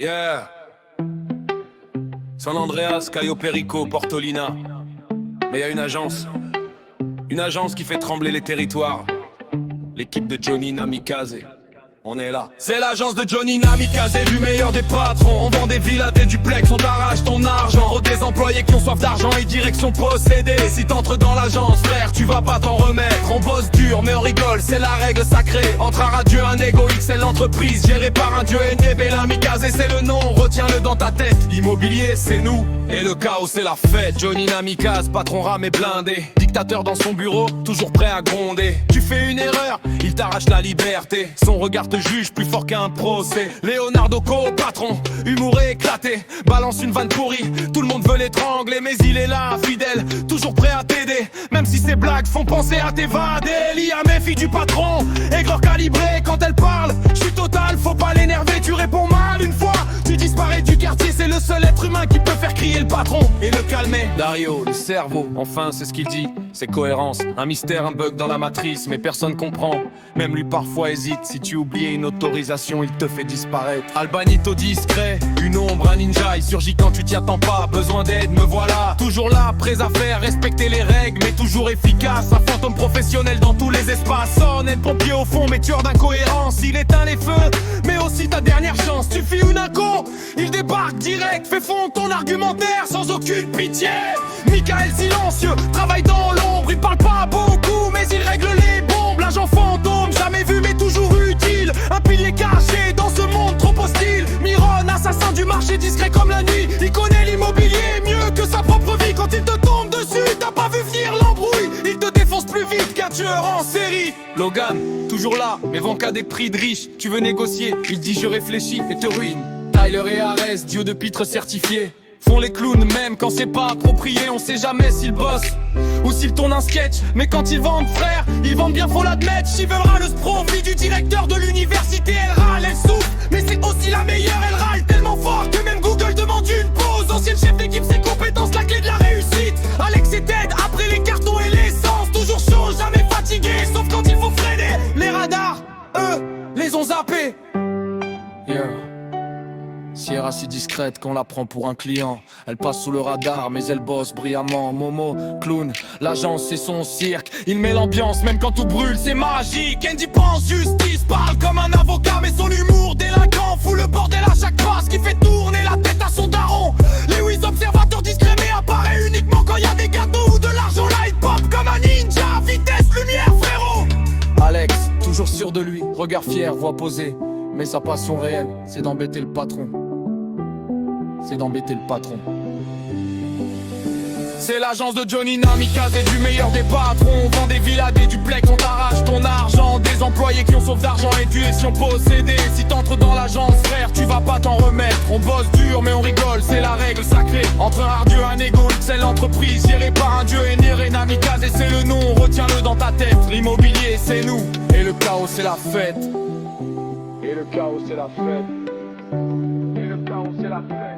Yeah. San Andreas, Cayo Perico, Portolina. Mais y a une agence qui fait trembler les territoires. L'équipe de Johnny Namikaze. On est là. C'est l'agence de Johnny Namikaze, du meilleur des patrons. On vend des villas, des duplex, on t'arrache ton argent. Des employés qui ont soif d'argent et direction possédée. Si t'entres dans l'agence, frère, tu vas pas t'en remettre. On bosse dur, mais on rigole, c'est la règle sacrée. Entre un radieux, un égo, c'est l'entreprise gérée par un dieu aîné. Namikaze, c'est le nom, retiens-le dans ta tête. Immobilier, c'est nous, et le chaos, c'est la fête. Johnny Namikaze, patron rame et blindé. Dictateur dans son bureau, toujours prêt à gronder. Tu fais une erreur, il t'arrache la liberté. Son regard te juge plus fort qu'un procès. Leonardo Co, patron, humour éclaté. Balance une vanne pourrie, tout le monde veut l'étrangler. Mais il est là, fidèle, toujours prêt à t'aider. Même si ses blagues font penser à t'évader. Lia méfie du patron, aigreur calibré quand elle parle. J'suis total, faut pas l'énerver, tu réponds mal une fois. Tu disparais du quartier, c'est le seul être humain qui peut faire crier le patron et le calmer. Dario, le cerveau, enfin c'est ce qu'il dit. C'est cohérence, un mystère, un bug dans la matrice. Mais personne comprend, même lui parfois hésite. Si tu oublies une autorisation, il te fait disparaître. Albanito discret, une ombre, un ninja. Il surgit quand tu t'y attends pas, besoin d'aide, me voilà. Toujours là, prêt à faire respecter les règles, mais toujours efficace. Un fantôme professionnel dans tous les espaces. Honnête pompier au fond, mais tueur d'incohérence. Il éteint les feux, mais aussi ta dernière chance. Tu fais une inco, il débarque direct. Fais fondre ton argumentaire sans aucune pitié. Michael silencieux, travaille dans l'ombre. Il parle pas beaucoup, mais il règle les bombes. L'agent fantôme, jamais vu mais toujours utile. Un pilier caché dans ce monde trop hostile. Miron, assassin du marché, discret comme la nuit. Il connaît l'immobilier mieux que sa propre vie. Quand il te tombe dessus, t'as pas vu venir l'embrouille. Il te défonce plus vite qu'un tueur en série. Logan, toujours là, mais vend qu'à des prix de riches. Tu veux négocier, il dit je réfléchis et te ruine. Tyler et Ares, dieu de pitre certifié. Font les clowns même quand c'est pas approprié. On sait jamais s'ils bossent ou s'ils tournent un sketch. Mais quand ils vendent, frère, ils vendent bien, faut l'admettre. Chivera, le profit du directeur de l'université. Elle râle, elle souffre, mais c'est aussi la meilleure. Elle râle tellement fort que même Google demande une pause. Ancienne chef d'équipe, ses compétences, la clé de la réussite. Alex et Ted, après les cartons et l'essence. Toujours chaud, jamais fatigué, sauf quand il faut freiner. Les radars, eux, les ont zappés. Yeah. Sierra si discrète qu'on la prend pour un client. Elle passe sous le radar mais elle bosse brillamment. Momo, clown, l'agence c'est son cirque. Il met l'ambiance même quand tout brûle, c'est magique. Andy pense justice, parle comme un avocat. Mais son humour délinquant fout le bordel à chaque passe. Qui fait tourner la tête à son daron. Lewis observateur discret mais apparaît uniquement quand y a des gâteaux ou de l'argent. Là il pop comme un ninja, vitesse, lumière frérot. Alex, toujours sûr de lui, regard fier, voix posée. Mais sa passion réelle, c'est d'embêter le patron. C'est d'embêter le patron. C'est l'agence de Johnny Namikaze, du meilleur des patrons. On vend des villas, des duplex, on t'arrache ton argent. Des employés qui ont soif d'argent et tu es si possédé. Si t'entres dans l'agence, frère, tu vas pas t'en remettre. On bosse dur mais on rigole, c'est la règle sacrée. Entre un hardieux, un égo, c'est l'entreprise gérée par un dieu aîné. Namikaze, c'est le nom, retiens-le dans ta tête. L'immobilier, c'est nous, et le chaos, c'est la fête. Et le chaos, c'est la fête. Et le chaos, c'est la fête.